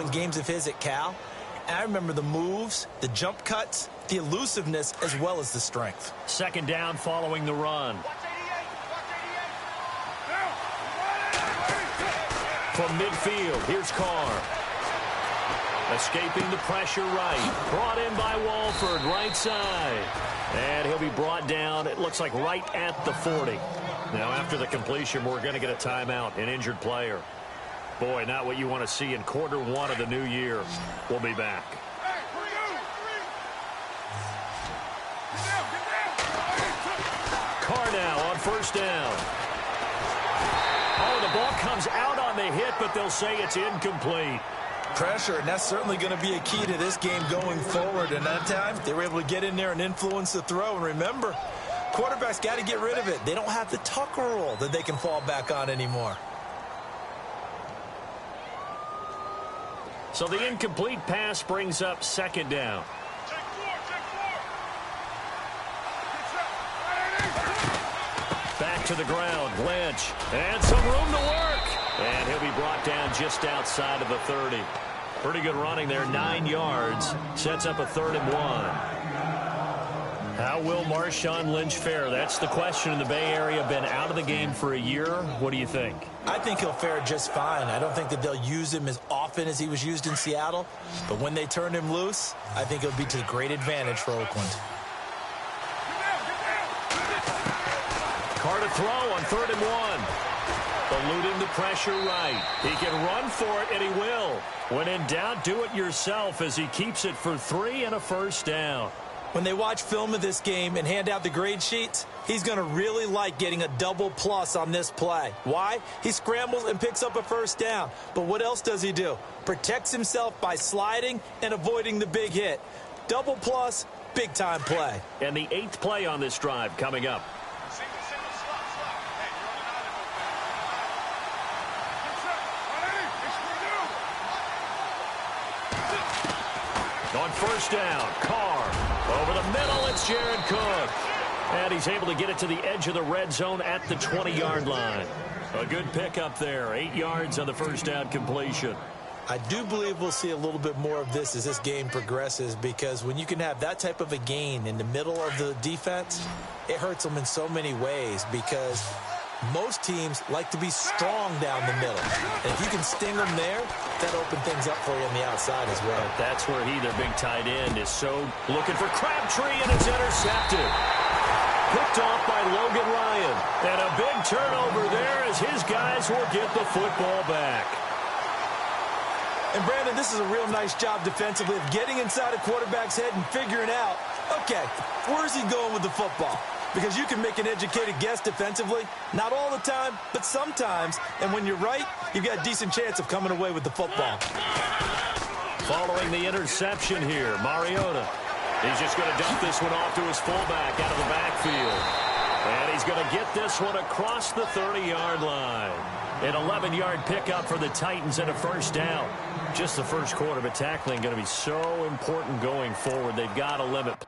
of games of his at Cal, and I remember the moves, the jump cuts, the elusiveness, as well as the strength. Second down following the run. From midfield, here's Carr. Escaping the pressure right. Brought in by Walford, right side. And he'll be brought down, it looks like right at the 40. Now after the completion, we're going to get a timeout, an injured player. Boy, not what you want to see in quarter one of the new year. We'll be back. Carr now on first down. Oh, the ball comes out on the hit, but they'll say it's incomplete. Pressure, and that's certainly going to be a key to this game going forward. And that time, they were able to get in there and influence the throw. And remember, quarterbacks got to get rid of it. They don't have the Tucker rule that they can fall back on anymore. So the incomplete pass brings up second down. Back to the ground, Lynch, and some room to work. And he'll be brought down just outside of the 30. Pretty good running there, 9 yards. Sets up a 3rd and 1. How will Marshawn Lynch fare? That's the question in the Bay Area. Been out of the game for a year. What do you think? I think he'll fare just fine. I don't think that they'll use him as often as he was used in Seattle. But when they turn him loose, I think it'll be to great advantage for Oakland. Carr to throw on 3rd and 1. Eluding the pressure right. He can run for it, and he will. When in doubt, do it yourself as he keeps it for 3 and a first down. When they watch film of this game and hand out the grade sheets, he's going to really like getting a double plus on this play. Why? He scrambles and picks up a first down. But what else does he do? Protects himself by sliding and avoiding the big hit. Double plus, big-time play. And the 8th play on this drive coming up. On first down, Carr. Over the middle, it's Jared Cook. And he's able to get it to the edge of the red zone at the 20-yard line. A good pickup there, 8 yards on the first down completion. I do believe we'll see a little bit more of this as this game progresses, because when you can have that type of a gain in the middle of the defense, it hurts them in so many ways, because most teams like to be strong down the middle. And if you can sting them there, that opens things up for you on the outside as well. But that's where their big tight end, is so looking for Crabtree, and it's intercepted. Picked off by Logan Ryan. And a big turnover there as his guys will get the football back. And Brandon, this is a real nice job defensively of getting inside a quarterback's head and figuring out, okay, where's he going with the football? Because you can make an educated guess defensively. Not all the time, but sometimes. And when you're right, you've got a decent chance of coming away with the football. Following the interception here, Mariota. He's just going to dump this one off to his fullback out of the backfield. And he's going to get this one across the 30-yard line. An 11-yard pickup for the Titans and a first down. Just the first quarter, but tackling going to be so important going forward. They've got to limit.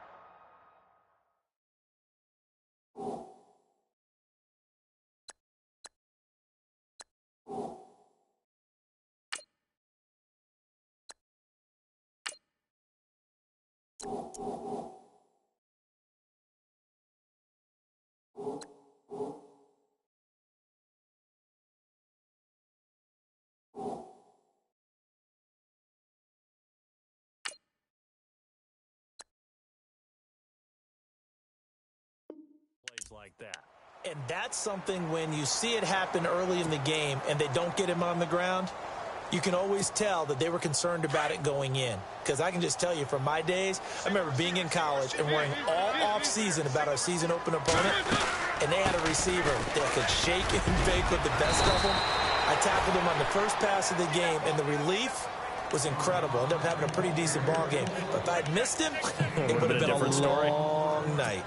Like that. And that's something when you see it happen early in the game and they don't get him on the ground, you can always tell that they were concerned about it going in. Because I can just tell you from my days, I remember being in college and worrying all off-season about our season open opponent, and they had a receiver that could shake and bake with the best of them. I tackled him on the first pass of the game, and the relief was incredible. Ended up having a pretty decent ball game. But if I'd missed him, it would have been a long night.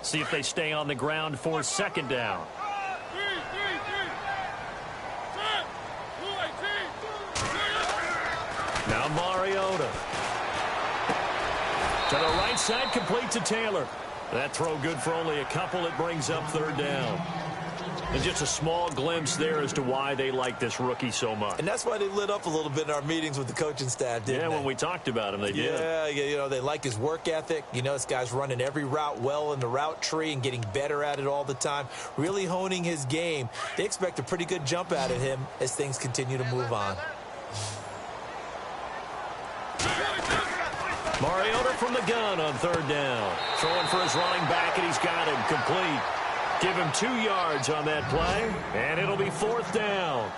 See if they stay on the ground for second down. Now Mariota. To the right side, complete to Taylor. That throw good for only a couple. It brings up third down. And just a small glimpse there as to why they like this rookie so much. And that's why they lit up a little bit in our meetings with the coaching staff, didn't they? When we talked about him, they did. Yeah, they like his work ethic. This guy's running every route well in the route tree and getting better at it all the time, really honing his game. They expect a pretty good jump out of him as things continue to move on. Mariota from the gun on third down. Throwing for his running back, and he's got him complete. Give him 2 yards on that play, and it'll be fourth down.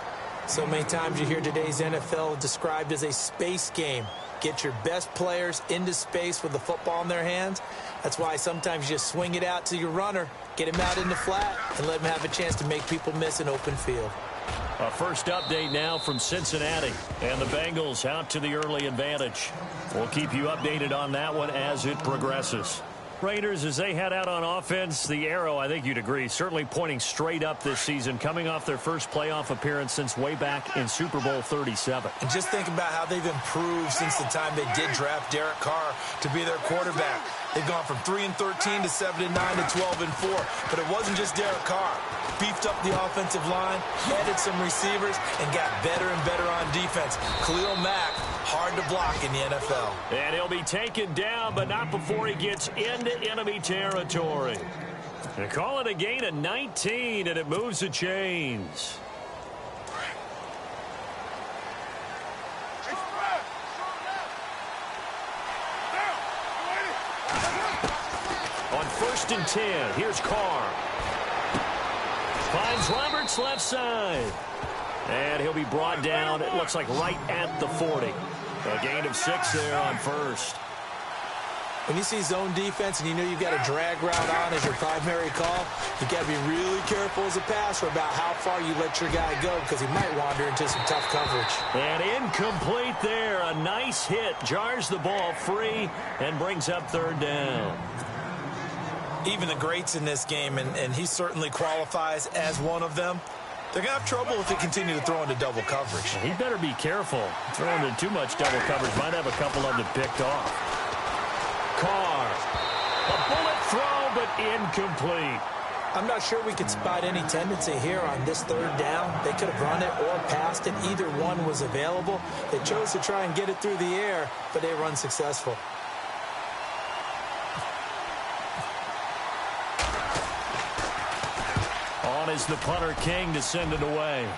So many times you hear today's NFL described as a space game. Get your best players into space with the football in their hands. That's why sometimes you just swing it out to your runner, get him out in the flat, and let him have a chance to make people miss an open field. A first update now from Cincinnati, and the Bengals out to the early advantage. We'll keep you updated on that one as it progresses. Raiders, as they head out on offense, the arrow, I think you'd agree, certainly pointing straight up this season, coming off their first playoff appearance since way back in Super Bowl 37. And just think about how they've improved since the time they did draft Derek Carr to be their quarterback. They've gone from 3-13 to 7-9 to 12-4. But it wasn't just Derek Carr. Beefed up the offensive line, added some receivers, and got better and better on defense. Khalil Mack, hard to block in the NFL. And he'll be taken down, but not before he gets into enemy territory. They call it a gain of 19, and it moves the chains. On 1st and 10, here's Carr. Finds Roberts left side. And he'll be brought down, it looks like right at the 40. A gain of 6 there on first. When you see zone defense and you know you've got a drag route on as your primary call, you've got to be really careful as a passer about how far you let your guy go because he might wander into some tough coverage. And incomplete there. A nice hit. Jars the ball free and brings up third down. Even the greats in this game, and he certainly qualifies as one of them, they're going to have trouble if they continue to throw into double coverage. He better be careful. Throwing into too much double coverage might have a couple of them picked off. Carr. A bullet throw, but incomplete. I'm not sure we could spot any tendency here on this third down. They could have run it or passed it. Either one was available. They chose to try and get it through the air, but they were unsuccessful. On is the punter King to send it away.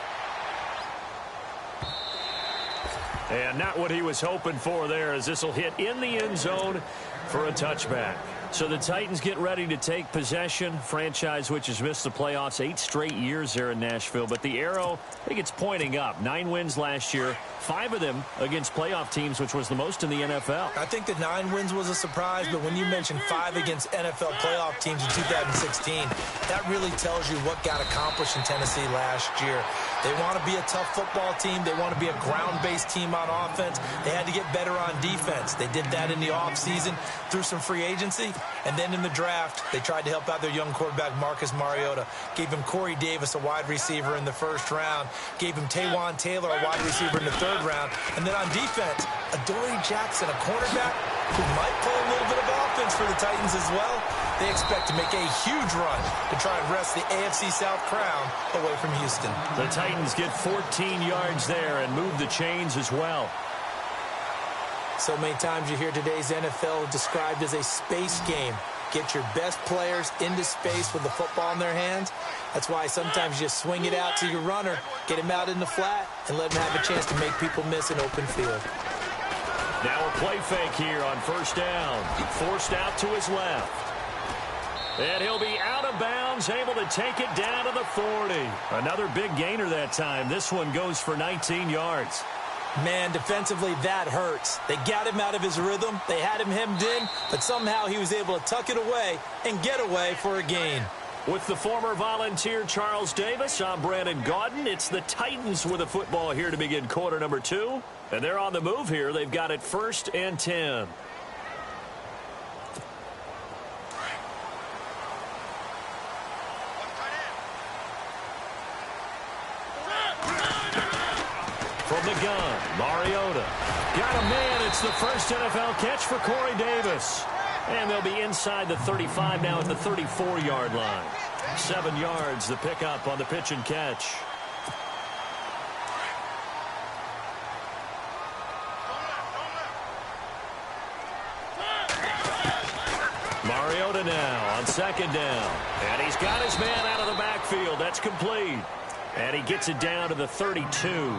And not what he was hoping for there, as this will hit in the end zone for a touchback. So the Titans get ready to take possession. Franchise which has missed the playoffs 8 straight years there in Nashville. But the arrow, I think it's pointing up. 9 wins last year, 5 of them against playoff teams, which was the most in the NFL. I think the 9 wins was a surprise, but when you mention 5 against NFL playoff teams in 2016, that really tells you what got accomplished in Tennessee last year. They want to be a tough football team. They want to be a ground-based team on offense. They had to get better on defense. They did that in the offseason through some free agency. And then in the draft, they tried to help out their young quarterback, Marcus Mariota. Gave him Corey Davis, a wide receiver, in the first round. Gave him Taywan Taylor, a wide receiver, in the third round. And then on defense, Adoree Jackson, a cornerback who might play a little bit of offense for the Titans as well. They expect to make a huge run to try and wrest the AFC South crown away from Houston. The Titans get 14 yards there and move the chains as well. So many times you hear today's NFL described as a space game. Get your best players into space with the football in their hands. That's why sometimes you just swing it out to your runner, get him out in the flat, and let him have a chance to make people miss an open field. Now a play fake here on first down. Forced out to his left. And he'll be out of bounds, able to take it down to the 40. Another big gainer that time. This one goes for 19 yards. Man, defensively, that hurts. They got him out of his rhythm. They had him hemmed in, but somehow he was able to tuck it away and get away for a gain. With the former Volunteer Charles Davis, I'm Brandon Gaudin. It's the Titans with the football here to begin quarter number 2. And they're on the move here. They've got it 1st and 10. From the gun, Mariota. Got a man. It's the first NFL catch for Corey Davis. And they'll be inside the 35 now at the 34-yard line. 7 yards, the pickup on the pitch and catch. Mariota now on 2nd down. And he's got his man out of the backfield. That's complete. And he gets it down to the 32.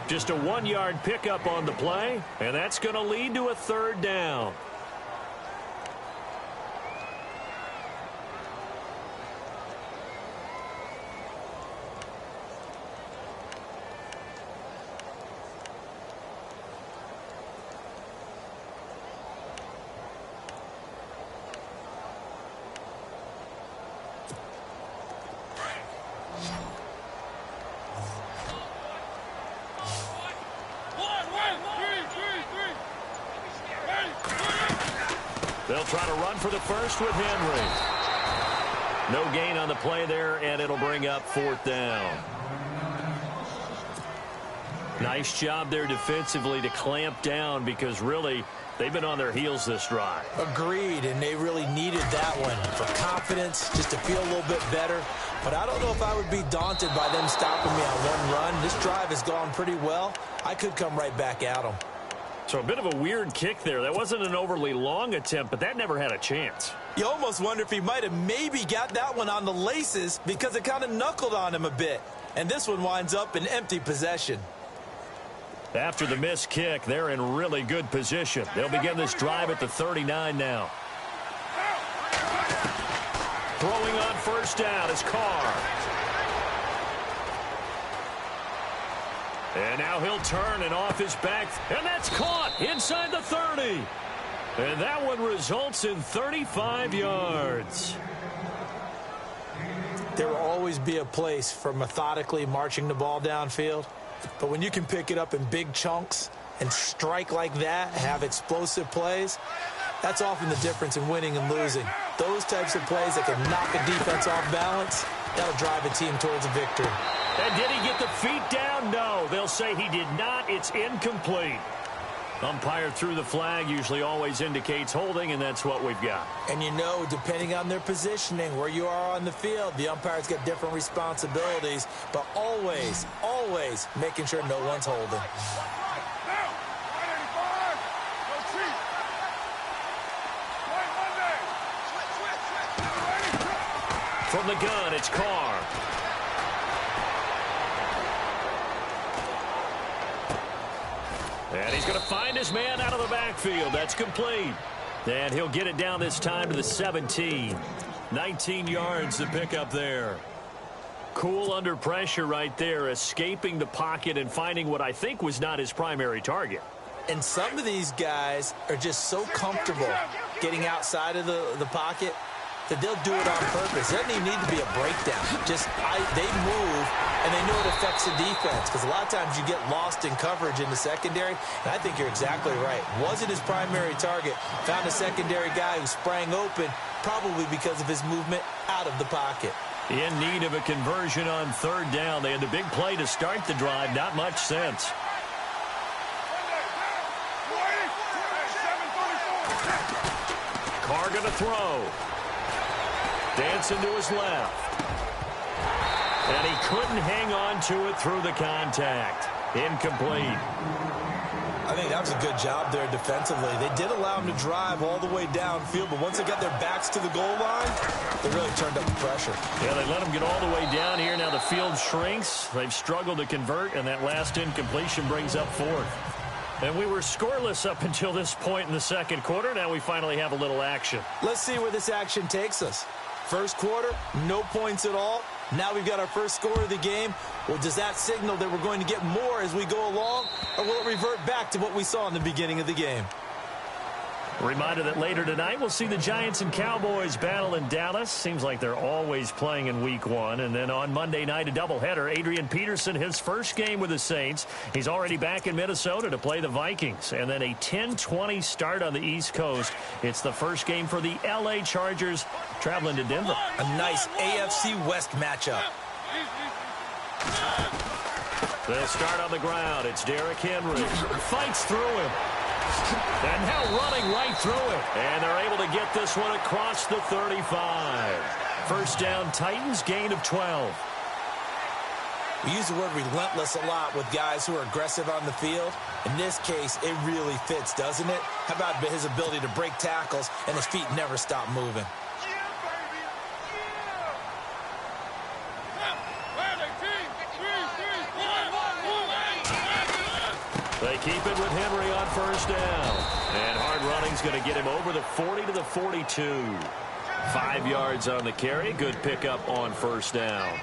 Just a 1-yard pickup on the play, and that's going to lead to a 3rd down. They'll try to run for the first with Henry. No gain on the play there, and it'll bring up 4th down. Nice job there defensively to clamp down because really they've been on their heels this drive. Agreed, and they really needed that one for confidence, just to feel a little bit better. But I don't know if I would be daunted by them stopping me on one run. This drive has gone pretty well. I could come right back at them. So a bit of a weird kick there. That wasn't an overly long attempt, but that never had a chance. You almost wonder if he might have maybe got that one on the laces because it kind of knuckled on him a bit. And this one winds up in empty possession. After the missed kick, they're in really good position. They'll begin this drive at the 39 now. Throwing on 1st down is Carr. And now he'll turn and off his back. And that's caught inside the 30. And that one results in 35 yards. There will always be a place for methodically marching the ball downfield. But when you can pick it up in big chunks and strike like that, have explosive plays, that's often the difference in winning and losing. Those types of plays that can knock a defense off balance, that'll drive a team towards a victory. And did he get the feet down? No, they'll say he did not. It's incomplete. Umpire threw the flag, usually always indicates holding, and that's what we've got. And you know, depending on their positioning, where you are on the field, the umpires get different responsibilities, but always, always making sure no one's holding. From the gun, it's Carr. And he's going to find his man out of the backfield. That's complete. And he'll get it down this time to the 17. 19 yards to pick up there. Cool under pressure right there, escaping the pocket and finding what I think was not his primary target. And some of these guys are just so comfortable getting outside of the pocket that they'll do it on purpose. It doesn't even need to be a breakdown. They move, and they know it affects the defense, because a lot of times you get lost in coverage in the secondary, and I think you're exactly right. Wasn't his primary target. Found a secondary guy who sprang open, probably because of his movement out of the pocket. In need of a conversion on 3rd down. They had the big play to start the drive. Not much sense. Carr going to throw. Dancing to his left. And he couldn't hang on to it through the contact. Incomplete. I think that was a good job there defensively. They did allow him to drive all the way downfield, but once they got their backs to the goal line, they really turned up the pressure. Yeah, they let him get all the way down here. Now the field shrinks. They've struggled to convert, and that last incompletion brings up 4th. And we were scoreless up until this point in the 2nd quarter. Now we finally have a little action. Let's see where this action takes us. First quarter, no points at all. Now we've got our first score of the game. Well, does that signal that we're going to get more as we go along, or will it revert back to what we saw in the beginning of the game? Reminder that later tonight we'll see the Giants and Cowboys battle in Dallas. Seems like they're always playing in week 1. And then on Monday night, a doubleheader. Adrian Peterson, his first game with the Saints. He's already back in Minnesota to play the Vikings. And then a 10-20 start on the East Coast. It's the first game for the L.A. Chargers traveling to Denver. A nice AFC West matchup. They'll start on the ground. It's Derrick Henry. Fights through him. And now running right through it. And they're able to get this one across the 35. First down, Titans, gain of 12. We use the word relentless a lot with guys who are aggressive on the field. In this case, it really fits, doesn't it? How about his ability to break tackles and his feet never stop moving? They keep it with Henry on first down. And hard running's going to get him over the 40 to the 42. 5 yards on the carry. Good pickup on first down.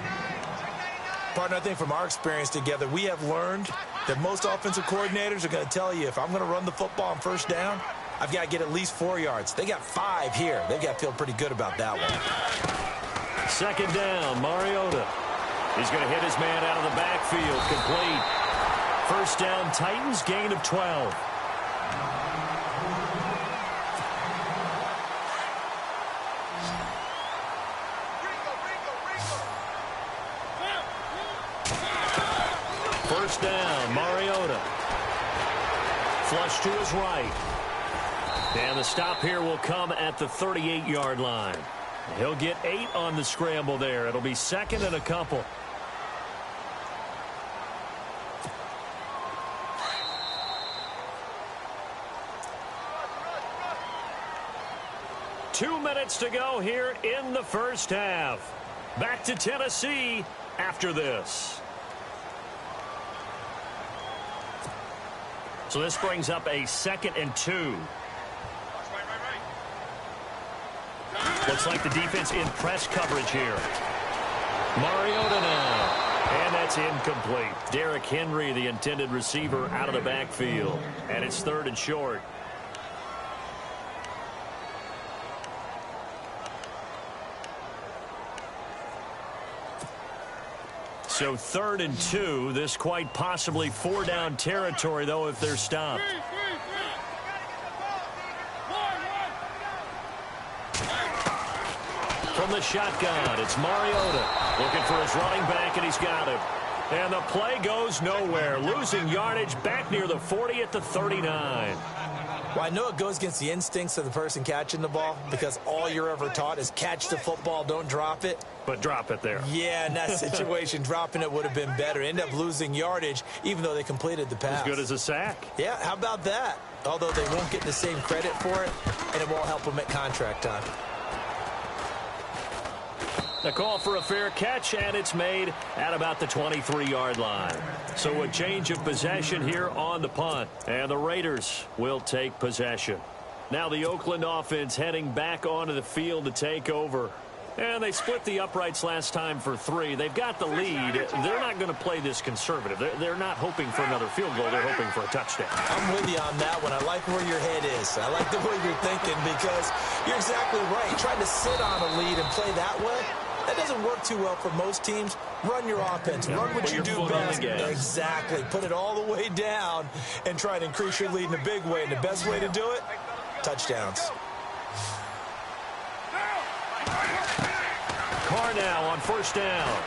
Partner, I think from our experience together, we have learned that most offensive coordinators are going to tell you, if I'm going to run the football on first down, I've got to get at least 4 yards. They got 5 here. They've got to feel pretty good about that one. Second down, Mariota. He's going to hit his man out of the backfield. Complete. First down, Titans, gain of 12. First down, Mariota. Flush to his right. And the stop here will come at the 38-yard line. He'll get 8 on the scramble there. It'll be second and a couple. Two minutes to go here in the first half. Back to Tennessee after this. So this brings up a 2nd and 2. Looks like the defense in press coverage here. Mariota now. And that's incomplete. Derrick Henry, the intended receiver, out of the backfield. And it's 3rd and short. So 3rd and 2. This quite possibly 4-down territory, though, if they're stopped. From the shotgun, it's Mariota. Looking for his running back, and he's got him. And the play goes nowhere. Losing yardage back near the 40 at the 39. Well, I know it goes against the instincts of the person catching the ball because all you're ever taught is catch the football, don't drop it. But drop it there. Yeah, in that situation, dropping it would have been better. End up losing yardage, even though they completed the pass. As good as a sack. Yeah, how about that? Although they won't get the same credit for it, and it won't help them at contract time. The call for a fair catch, and it's made at about the 23-yard line. So a change of possession here on the punt, and the Raiders will take possession. Now the Oakland offense heading back onto the field to take over. And they split the uprights last time for 3. They've got the lead. They're not going to play this conservative. They're not hoping for another field goal. They're hoping for a touchdown. I'm with you on that one. I like where your head is. I like the way you're thinking because you're exactly right. Trying to sit on a lead and play that way, that doesn't work too well for most teams. Run your offense. Run what you do best. Exactly. Put it all the way down and try to increase your lead in a big way. And the best way to do it, touchdowns. Carr now on first down.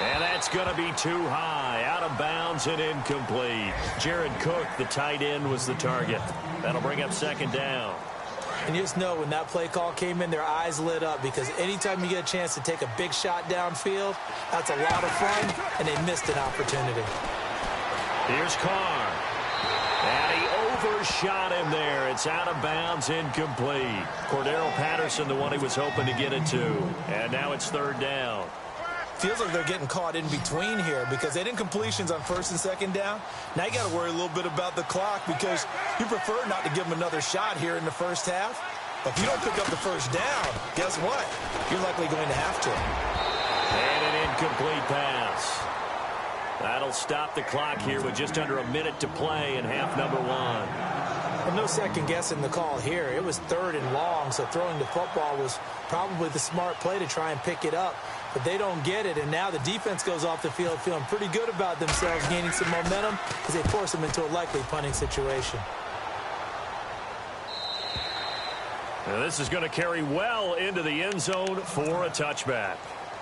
And that's going to be too high. Out of bounds and incomplete. Jared Cook, the tight end, was the target. That'll bring up second down. And you just know when that play call came in, their eyes lit up because anytime you get a chance to take a big shot downfield, that's a lot of fun, and they missed an opportunity. Here's Carr. And he overshot him there. It's out of bounds, incomplete. Cordero Patterson, the one he was hoping to get it to. And now it's third down. Feels like they're getting caught in between here because they didn't completions on first and second down. Now you got to worry a little bit about the clock because you prefer not to give them another shot here in the first half. But if you don't pick up the first down, guess what? You're likely going to have to. And an incomplete pass. That'll stop the clock here with just under a minute to play in half number 1. Well, no second guessing the call here. It was third and long, so throwing the football was probably the smart play to try and pick it up. But they don't get it, and now the defense goes off the field feeling pretty good about themselves, gaining some momentum as they force them into a likely punting situation. Now this is going to carry well into the end zone for a touchback.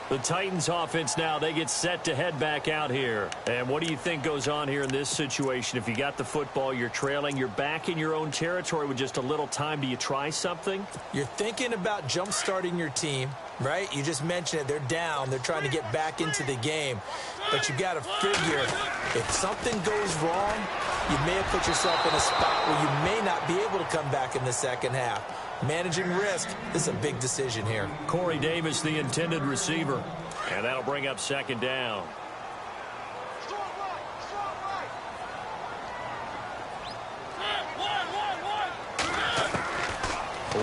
The Titans offense now, they get set to head back out here. And what do you think goes on here in this situation? If you got the football, you're trailing, you're back in your own territory with just a little time. Do you try something? You're thinking about jump-starting your team, right? You just mentioned it. They're down. They're trying to get back into the game. But you got to figure if something goes wrong, you may have put yourself in a spot where you may not be able to come back in the second half. Managing risk, this is a big decision here. Corey Davis, the intended receiver. And that'll bring up second down.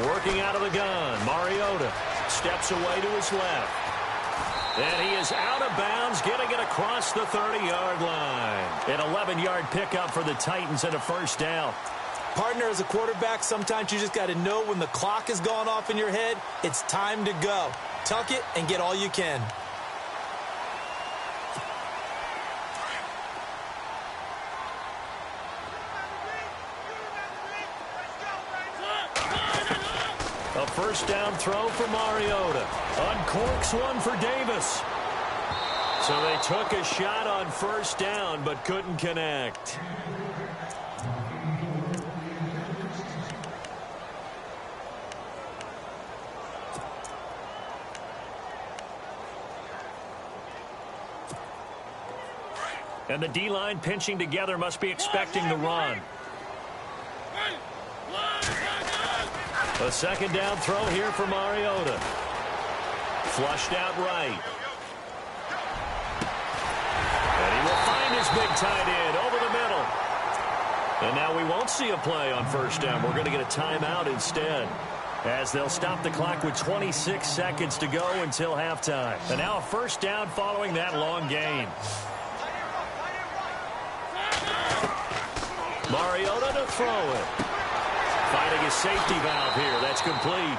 Working out of the gun, Mariota steps away to his left. And he is out of bounds, getting it across the 30-yard line. An 11-yard pickup for the Titans and a first down. Partner, as a quarterback, sometimes you just got to know when the clock has gone off in your head, it's time to go. Tuck it and get all you can. A first down throw for Mariota. Uncorks one for Davis. So they took a shot on first down but couldn't connect. And the D-line pinching together, must be expecting the run. A second down throw here for Mariota. Flushed out right. And he will find his big tight end over the middle. And now we won't see a play on first down. We're going to get a timeout instead, as they'll stop the clock with 26 seconds to go until halftime. And now a first down following that long gain. Mariota to throw it. Finding his safety valve here. That's complete.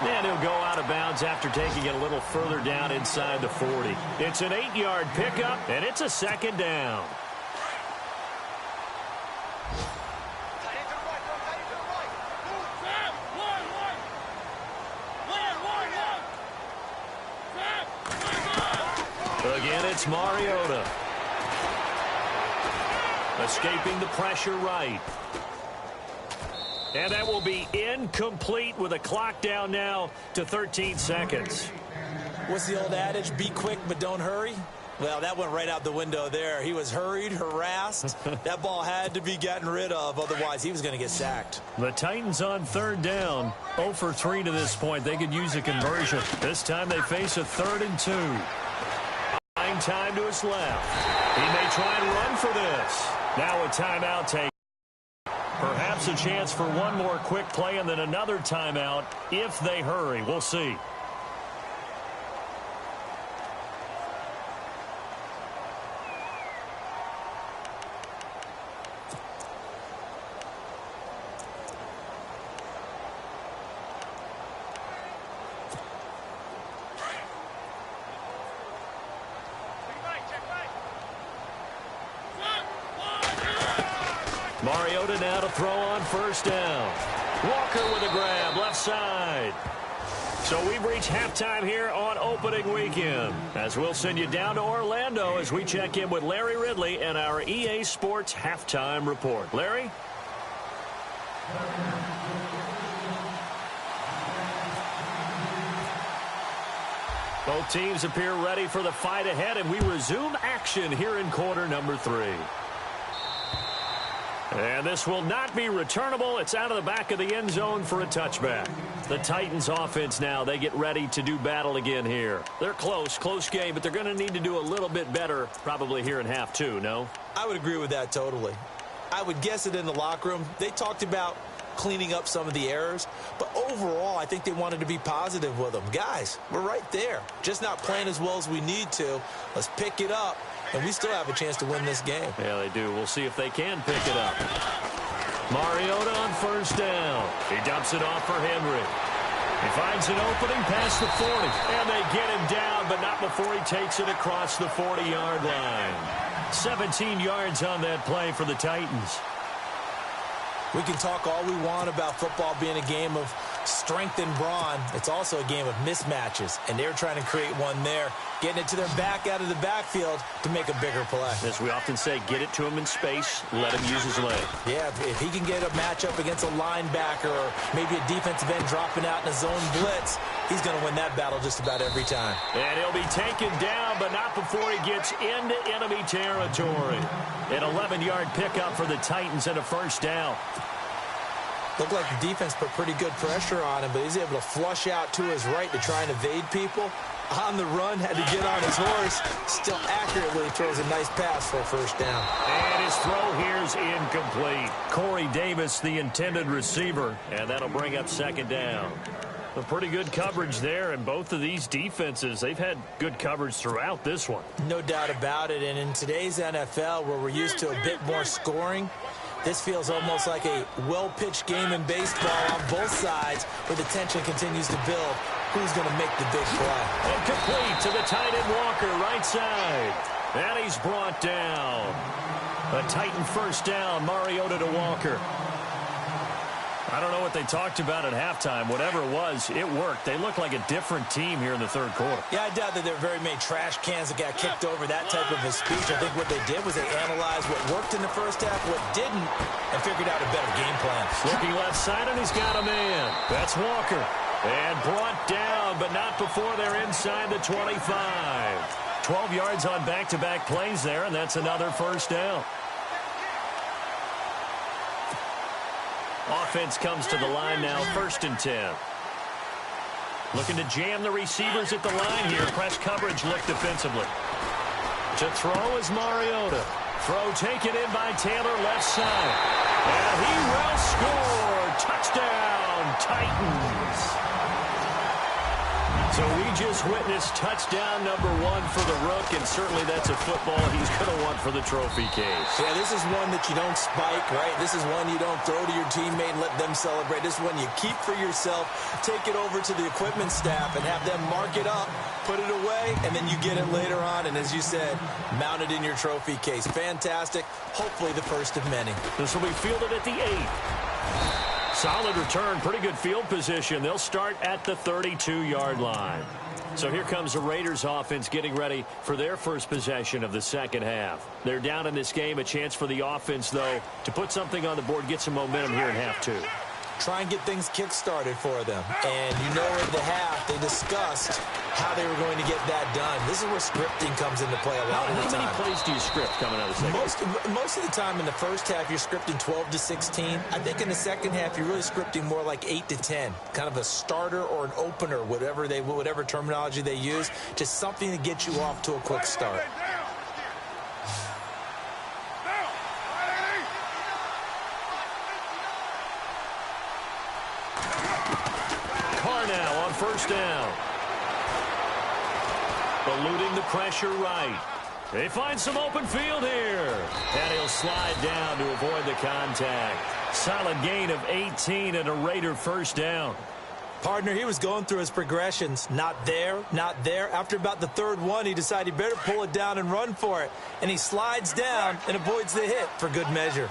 And he'll go out of bounds after taking it a little further down inside the 40. It's an 8-yard pickup, and it's a second down. Again, it's Mariota. Escaping the pressure right. And that will be incomplete with a clock down now to 13 seconds. What's the old adage? Be quick, but don't hurry. Well, that went right out the window there. He was hurried, harassed. That ball had to be gotten rid of. Otherwise, he was going to get sacked. The Titans on third down. 0 for 3 to this point. They could use a conversion. This time they face a 3rd and 2. Buying time to his left. He may try and run for this. Now a timeout take. Perhaps a chance for one more quick play and then another timeout if they hurry. We'll see. Mariota now to throw on first down. Walker with a grab, left side. So we've reached halftime here on opening weekend, as we'll send you down to Orlando as we check in with Larry Ridley and our EA Sports halftime report. Larry? Both teams appear ready for the fight ahead, and we resume action here in quarter number 3. And this will not be returnable. It's out of the back of the end zone for a touchback. The Titans offense now, they get ready to do battle again here. They're close game, but they're going to need to do a little bit better probably here in half 2, no? I would agree with that totally. I would guess it in the locker room. They talked about cleaning up some of the errors, but overall, I think they wanted to be positive with them. Guys, we're right there. Just not playing as well as we need to. Let's pick it up. And we still have a chance to win this game. Yeah, they do. We'll see if they can pick it up. Mariota on first down. He dumps it off for Henry. He finds an opening past the 40. And they get him down, but not before he takes it across the 40-yard line. 17 yards on that play for the Titans. We can talk all we want about football being a game of strength and brawn. It's also a game of mismatches, and they're trying to create one there, getting it to their back out of the backfield to make a bigger play. As we often say, get it to him in space, let him use his leg. Yeah, if he can get a matchup against a linebacker or maybe a defensive end dropping out in a zone blitz, he's going to win that battle just about every time. And he'll be taken down, but not before he gets into enemy territory. An 11-yard pickup for the Titans and a first down. Looked like the defense put pretty good pressure on him, but he's able to flush out to his right to try and evade people. On the run, had to get on his horse. Still accurately throws a nice pass for a first down. And his throw here's incomplete. Corey Davis, the intended receiver, and that'll bring up second down. A pretty good coverage there, and both of these defenses, they've had good coverage throughout this one. No doubt about it, and in today's NFL, where we're used to a bit more scoring, this feels almost like a well-pitched game in baseball on both sides where the tension continues to build. Who's going to make the big play? Incomplete to the tight end Walker, right side. And he's brought down. A Titan first down, Mariota to Walker. I don't know what they talked about at halftime. Whatever it was, it worked. They look like a different team here in the third quarter. Yeah, I doubt that there were very many trash cans that got kicked over, that type of a speech. I think what they did was they analyzed what worked in the first half, what didn't, and figured out a better game plan. Looking left side, and he's got a man. That's Walker. And brought down, but not before they're inside the 25. 12 yards on back-to-back plays there, and that's another first down. Offense comes to the line now, 1st and 10. Looking to jam the receivers at the line here. Press coverage look defensively. To throw is Mariota. Throw taken in by Taylor left side. And he will score. Touchdown, Titans. So we just witnessed touchdown number 1 for the Rook, and certainly that's a football he's going to want for the trophy case. Yeah, this is one that you don't spike, right? This is one you don't throw to your teammate and let them celebrate. This is one you keep for yourself, take it over to the equipment staff and have them mark it up, put it away, and then you get it later on, and as you said, mount it in your trophy case. Fantastic. Hopefully the first of many. This will be fielded at the 8. Solid return, pretty good field position. They'll start at the 32-yard line. So here comes the Raiders offense getting ready for their first possession of the second half. They're down in this game. A chance for the offense, though, to put something on the board, get some momentum here in half 2. Try and get things kick-started for them. And you know at the half they discussed how they were going to get that done. This is where scripting comes into play a lot of the time. How many plays do you script coming out of the second? Most of the time in the first half, you're scripting 12 to 16. I think in the second half, you're really scripting more like 8 to 10. Kind of a starter or an opener, whatever terminology they use. Just something to get you off to a quick start. Now on first down. Eluding the pressure right. They find some open field here. And he'll slide down to avoid the contact. Solid gain of 18 and a Raider first down. Partner, he was going through his progressions. Not there, not there. After about the third one, he decided he better pull it down and run for it. And he slides down and avoids the hit for good measure.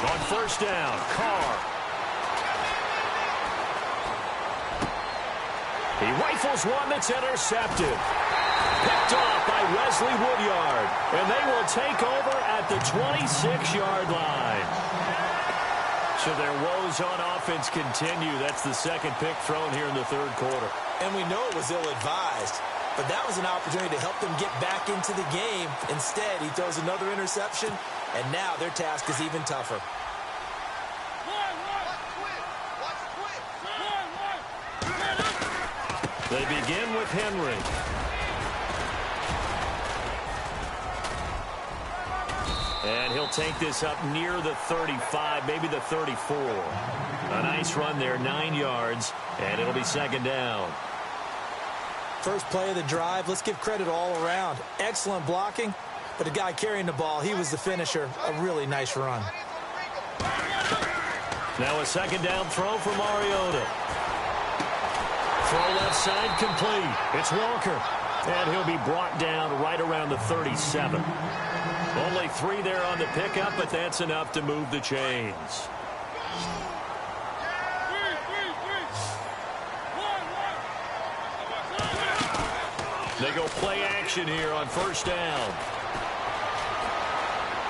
On first down, Carr. He rifles one that's intercepted. Picked off by Wesley Woodyard. And they will take over at the 26-yard line. So their woes on offense continue. That's the second pick thrown here in the third quarter. And we know it was ill-advised. But that was an opportunity to help them get back into the game. Instead, he throws another interception, and now their task is even tougher. They begin with Henry. And he'll take this up near the 35, maybe the 34. A nice run there, 9 yards, and it'll be second down. First play of the drive, let's give credit all around. Excellent blocking, but the guy carrying the ball, he was the finisher. A really nice run. Now a second down throw for Mariota. Throw left side complete. It's Walker. And he'll be brought down right around the 37. Only 3 there on the pickup, but that's enough to move the chains. They go play action here on first down.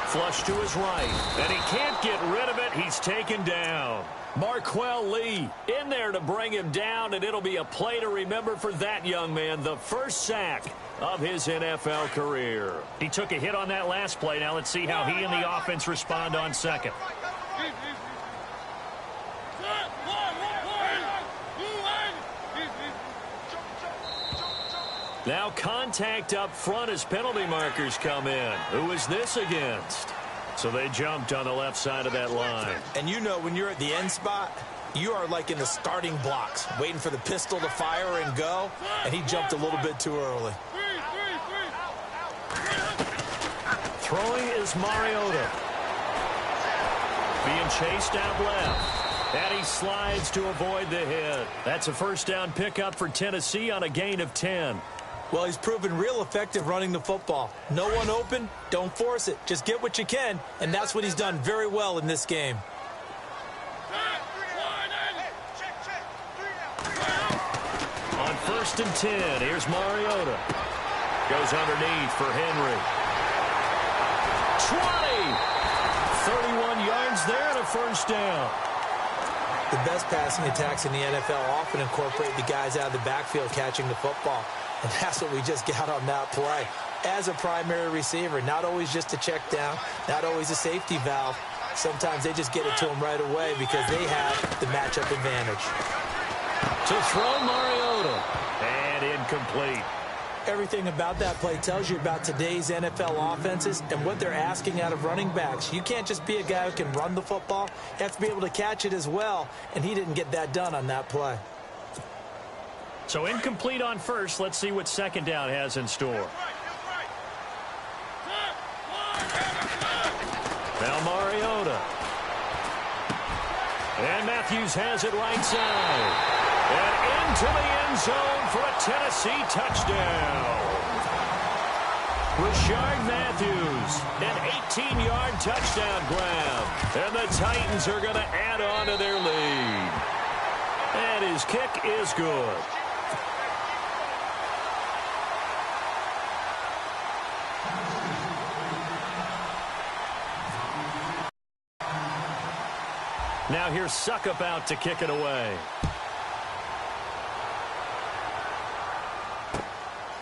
Flush to his right, and he can't get rid of it. He's taken down. Marquell Lee in there to bring him down, and it'll be a play to remember for that young man. The first sack of his NFL career. He took a hit on that last play. Now let's see how he and the offense respond on second. Now contact up front as penalty markers come in. Who is this against? So they jumped on the left side of that line. And you know when you're at the end spot, you are like in the starting blocks, waiting for the pistol to fire and go, and he jumped a little bit too early. Throwing is Mariota. Being chased out left. And he slides to avoid the hit. That's a first down pickup for Tennessee on a gain of 10. Well, he's proven real effective running the football. No one open, don't force it. Just get what you can, and that's what he's done very well in this game. On first and 10, here's Mariota. Goes underneath for Henry. 20! 31 yards there and a first down. The best passing attacks in the NFL often incorporate the guys out of the backfield catching the football. And that's what we just got on that play. As a primary receiver, not always just a check down, not always a safety valve. Sometimes they just get it to him right away because they have the matchup advantage. To throw Mariota. And incomplete. Everything about that play tells you about today's NFL offenses and what they're asking out of running backs. You can't just be a guy who can run the football. You have to be able to catch it as well, and he didn't get that done on that play. So incomplete on first. Let's see what second down has in store. Now Mariota. And Matthews has it right side. And into the end zone for a Tennessee touchdown. Rashard Matthews, an 18-yard touchdown grab. And the Titans are going to add on to their lead. And his kick is good. Now here's Suckup out to kick it away.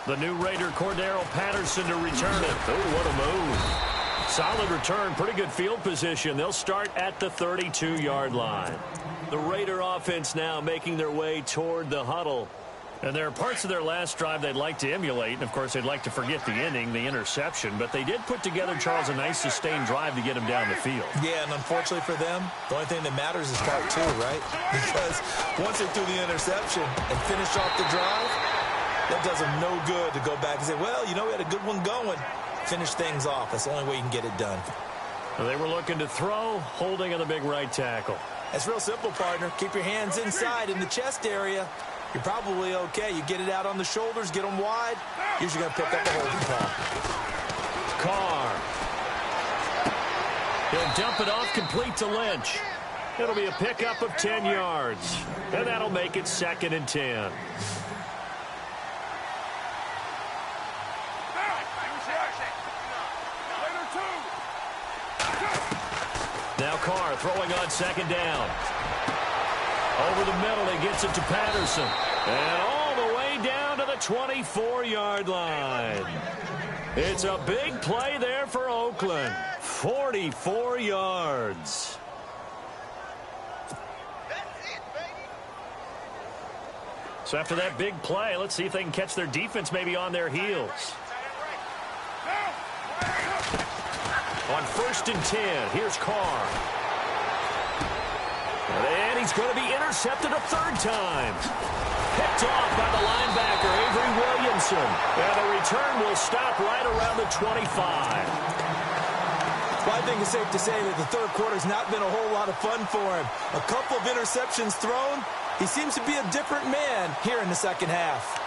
The new Raider, Cordero Patterson, to return it. Oh, what a move. Solid return, pretty good field position. They'll start at the 32-yard line. The Raider offense now making their way toward the huddle. And there are parts of their last drive they'd like to emulate. And, of course, they'd like to forget the inning, the interception. But they did put together, Charles, a nice sustained drive to get him down the field. Yeah, and unfortunately for them, the only thing that matters is part 2, right? Because once they threw the interception and finished off the drive, that does them no good to go back and say, well, you know, we had a good one going. Finish things off. That's the only way you can get it done. Well, they were looking to throw, holding on the big right tackle. That's real simple, partner. Keep your hands inside in the chest area. You're probably okay. You get it out on the shoulders, get them wide. Usually going to pick up the holding call. Carr. He'll dump it off complete to Lynch. It'll be a pickup of 10 yards. And that'll make it 2nd and 10. Now Carr throwing on 2nd down. Over the middle, he gets it to Patterson. And all the way down to the 24-yard line. It's a big play there for Oakland. 44 yards. So after that big play, let's see if they can catch their defense maybe on their heels. On 1st and 10, here's Carr. And he's going to be intercepted a 3rd time. Picked off by the linebacker, Avery Williamson. And the return will stop right around the 25. Well, I think it's safe to say that the 3rd quarter's not been a whole lot of fun for him. A couple of interceptions thrown. He seems to be a different man here in the 2nd half.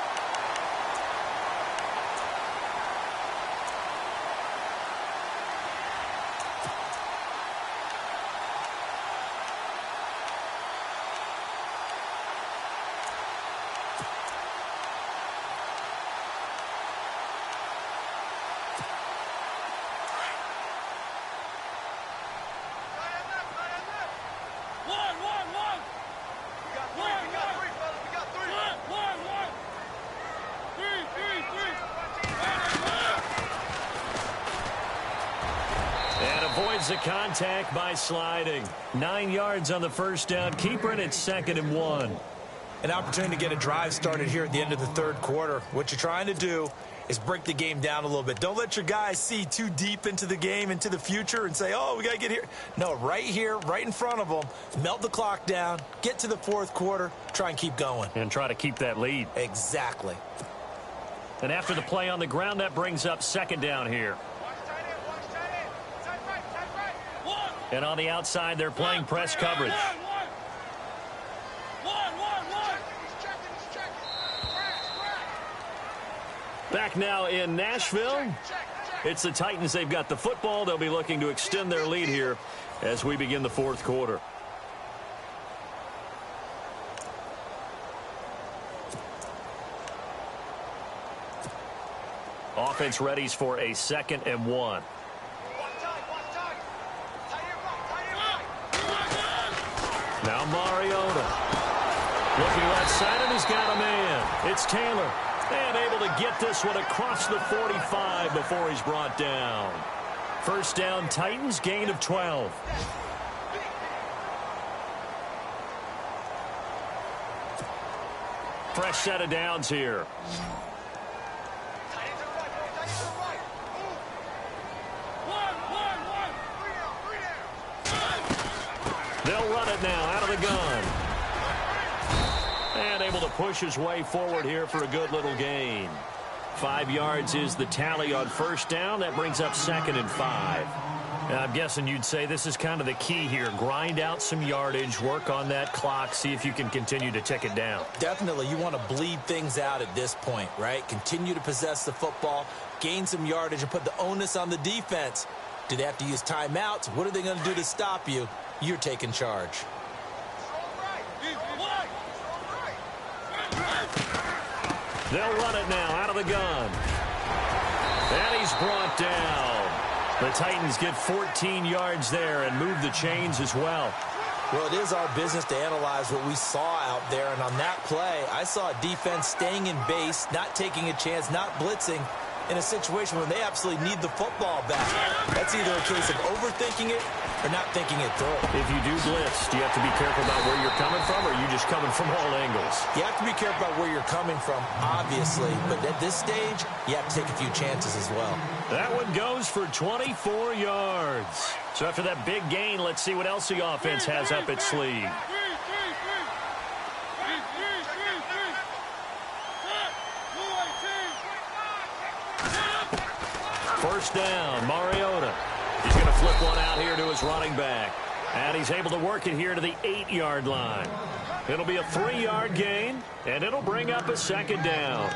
avoids the contact by sliding. 9 yards on the first down. Keeper, and it's 2nd and 1. An opportunity to get a drive started here at the end of the third quarter. What you're trying to do is break the game down a little bit. Don't let your guys see too deep into the game, into the future, and say, oh, we got to get here. No, right here, right in front of them, melt the clock down, get to the fourth quarter, try and keep going. And try to keep that lead. Exactly. And after the play on the ground, that brings up 2nd down here. And on the outside, they're playing press coverage. Back now in Nashville. It's the Titans. They've got the football. They'll be looking to extend their lead here as we begin the fourth quarter. Offense readies for a 2nd and 1. Now Mariota. Looking left side, and he's got a man. It's Taylor. And able to get this one across the 45 before he's brought down. First down, Titans, gain of 12. Fresh set of downs here. They'll run it now out of the gun. And able to push his way forward here for a good little gain. 5 yards is the tally on first down. That brings up 2nd and 5. And I'm guessing you'd say this is kind of the key here. Grind out some yardage, work on that clock, see if you can continue to tick it down. Definitely. You want to bleed things out at this point, right? Continue to possess the football, gain some yardage, and put the onus on the defense. Do they have to use timeouts? What are they going to do to stop you? You're taking charge. They'll run it now out of the gun. And he's brought down. The Titans get 14 yards there and move the chains as well. Well, it is our business to analyze what we saw out there. And on that play, I saw a defense staying in base, not taking a chance, not blitzing in a situation when they absolutely need the football back. That's either a case of overthinking it or not thinking it through. If you do blitz, do you have to be careful about where you're coming from, or are you just coming from all angles? You have to be careful about where you're coming from, obviously. But at this stage, you have to take a few chances as well. That one goes for 24 yards. So after that big gain, let's see what else the offense has up its sleeve. First down, Mariota. He's going to flip one out here to his running back. And he's able to work it here to the 8-yard line. It'll be a 3-yard gain, and it'll bring up a 2nd down.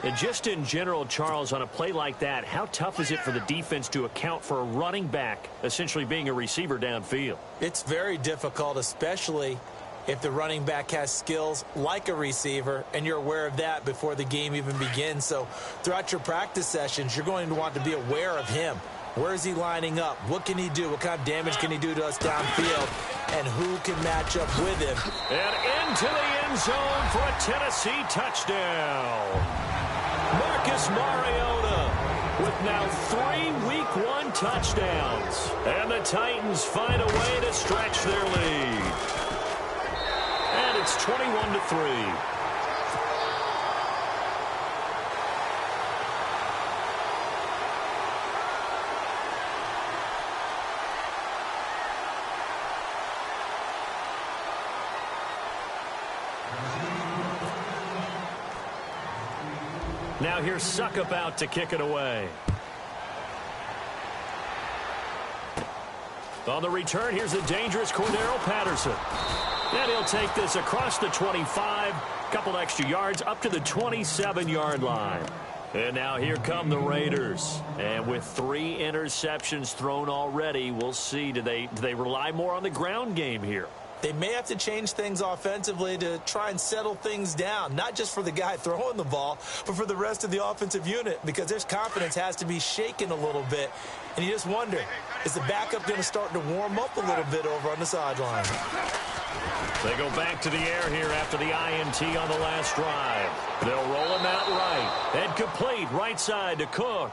And just in general, Charles, on a play like that, how tough is it for the defense to account for a running back essentially being a receiver downfield? It's very difficult, especially if the running back has skills like a receiver, and you're aware of that before the game even begins. So throughout your practice sessions, you're going to want to be aware of him. Where is he lining up? What can he do? What kind of damage can he do to us downfield? And who can match up with him? And into the end zone for a Tennessee touchdown. Marcus Mariota with now 3 Week 1 touchdowns. And the Titans find a way to stretch their lead. And it's 21-3. Now here's Suckup out to kick it away. On the return, here's the dangerous Cordero Patterson. And he'll take this across the 25, couple extra yards up to the 27-yard line. And now here come the Raiders. And with 3 interceptions thrown already, we'll see, do they rely more on the ground game here? They may have to change things offensively to try and settle things down, not just for the guy throwing the ball, but for the rest of the offensive unit, because their confidence has to be shaken a little bit. And you just wonder, is the backup going to start to warm up a little bit over on the sideline? They go back to the air here after the INT on the last drive. They'll roll him out right. And complete right side to Cook.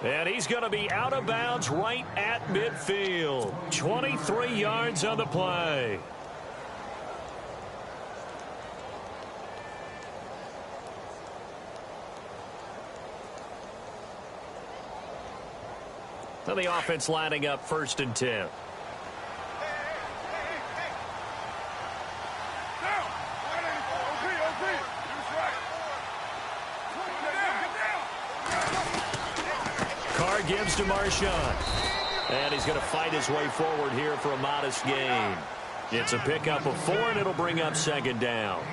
And he's going to be out of bounds right at midfield. 23 yards on the play. So the offense lining up 1st and 10. Carr gives to Marshawn. And he's going to fight his way forward here for a modest gain. It's a pickup of 4, and it'll bring up 2nd down.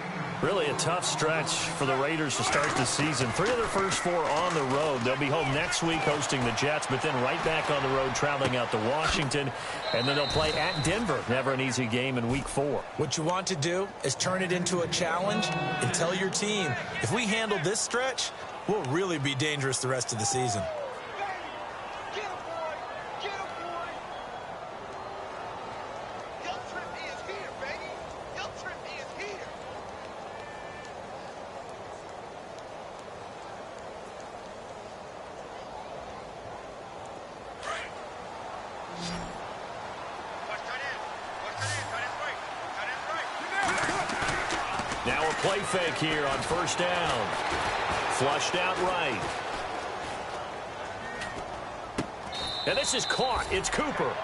Really a tough stretch for the Raiders to start the season. 3 of their first 4 on the road. They'll be home next week hosting the Jets, but then right back on the road traveling out to Washington. And then they'll play at Denver. Never an easy game in week 4. What you want to do is turn it into a challenge and tell your team, if we handle this stretch, we'll really be dangerous the rest of the season. Now a play fake here on 1st down. Flushed out right. And this is caught. It's Cooper.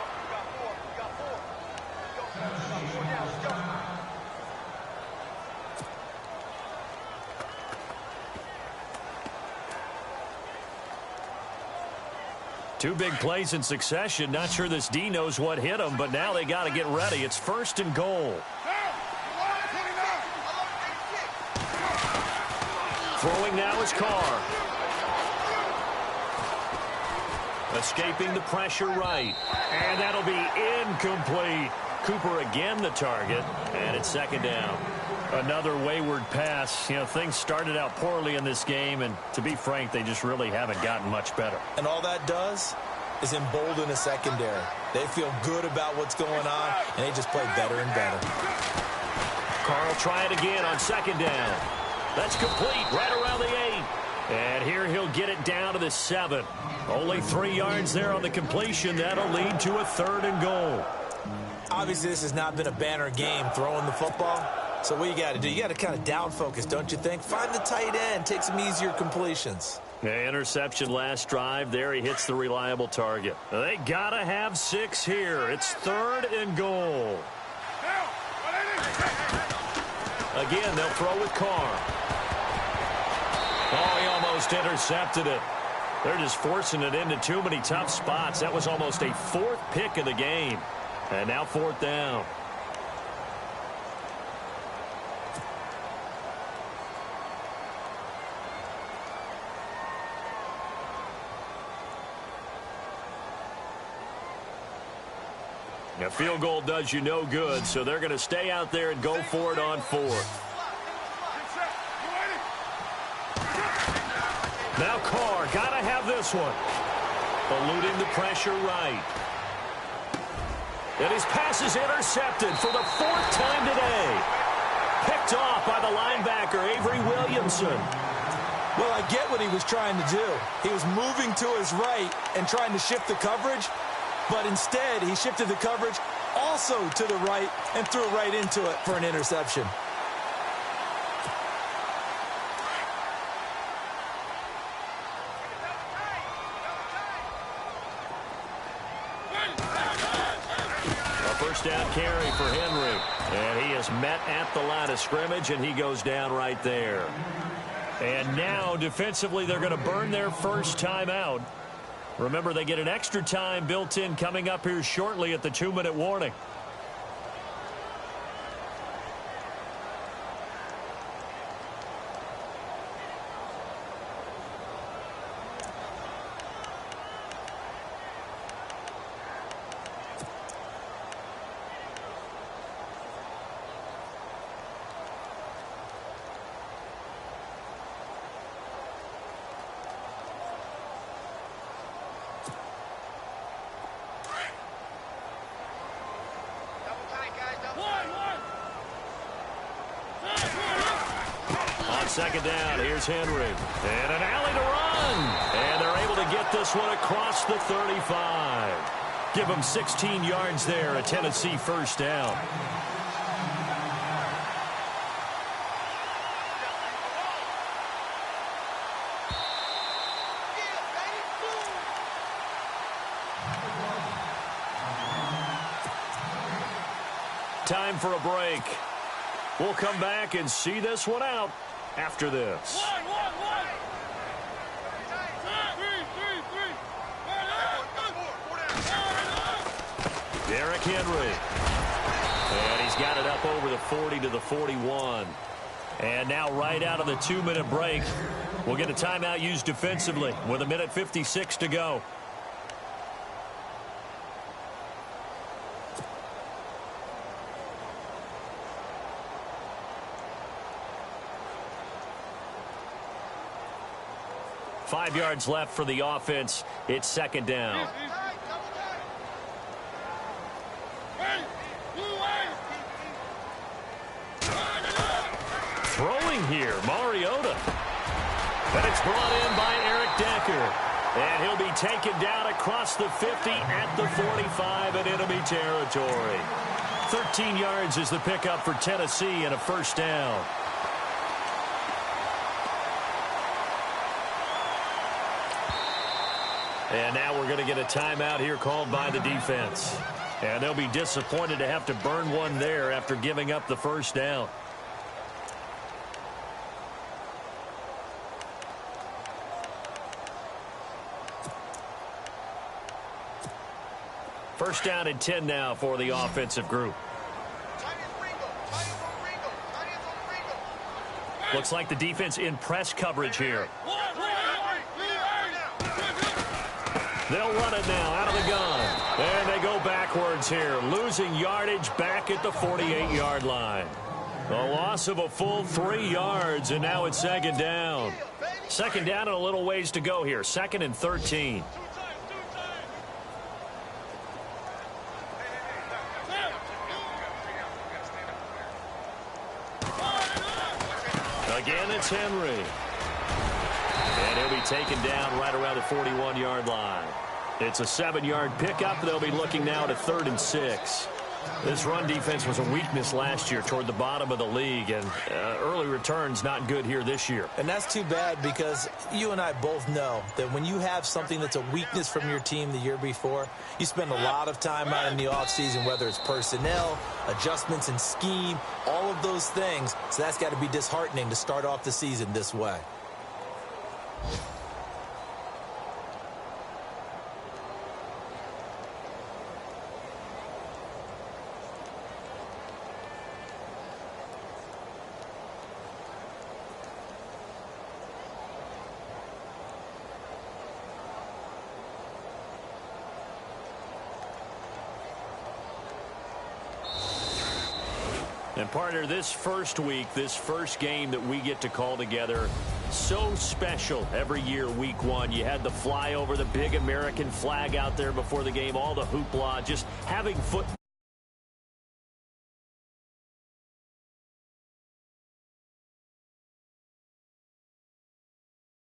Two big plays in succession. Not sure this D knows what hit him, but now they got to get ready. It's 1st and goal. Throwing now is Carr. Escaping the pressure right. And that'll be incomplete. Cooper again the target. And it's 2nd down. Another wayward pass. You know, things started out poorly in this game, and to be frank, they just really haven't gotten much better. And all that does is embolden a secondary. They feel good about what's going on, and they just play better and better. Carr will try it again on 2nd down. That's complete right around the 8. And here he'll get it down to the 7. Only 3 yards there on the completion. That'll lead to a 3rd and goal. Obviously, this has not been a banner game throwing the football. So what you got to do, you got to kind of down focus, don't you think? Find the tight end, take some easier completions. Yeah, interception last drive. There he hits the reliable target. They got to have 6 here. It's 3rd and goal. Again, they'll throw with Carr. Oh, he almost intercepted it. They're just forcing it into too many tough spots. That was almost a 4th pick of the game. And now 4th down. A field goal does you no good, so they're going to stay out there and go for it on 4th. Now Carr, got to have this one. Eluding the pressure right. And his pass is intercepted for the 4th time today. Picked off by the linebacker, Avery Williamson. Well, I get what he was trying to do. He was moving to his right and trying to shift the coverage. But instead, he shifted the coverage also to the right and threw it right into it for an interception. A 1st down carry for Henry. And he is met at the line of scrimmage, and he goes down right there. And now, defensively, they're going to burn their first timeout. Remember, they get an extra time built in coming up here shortly at the 2-minute warning. second down. Here's Henry. And an alley to run. And they're able to get this one across the 35. Give them 16 yards there, a Tennessee first down. Time for a break. We'll come back and see this one out after this. Derrick Henry. And he's got it up over the 40 to the 41. And now right out of the 2-minute break, we'll get a timeout used defensively with 1:56 to go. Five yards left for the offense. It's second down. Throwing here, Mariota. And it's brought in by Eric Decker. And he'll be taken down across the 50 at the 45 in enemy territory. 13 yards is the pickup for Tennessee and a first down. And now we're going to get a timeout here called by the defense. And they'll be disappointed to have to burn one there after giving up the first down. First down and 10 now for the offensive group. Looks like the defense in press coverage here. They'll run it now out of the gun. And they go backwards here, losing yardage back at the 48-yard line. A loss of a full 3 yards, and now it's second down. Second down and a little ways to go here. 2nd and 13. Again, it's Henry. And he'll be taken down right around the 41-yard line. It's a 7-yard pickup. They'll be looking now to 3rd and 6. This run defense was a weakness last year toward the bottom of the league, and early returns not good here this year. And that's too bad because you and I both know that when you have something that's a weakness from your team the year before, you spend a lot of time out in the offseason, whether it's personnel, adjustments in scheme, all of those things. So that's got to be disheartening to start off the season this way. And partner, this first week, this first game that we get to call together, so special every year, week one. You had the flyover, the big American flag out there before the game, all the hoopla, just having football.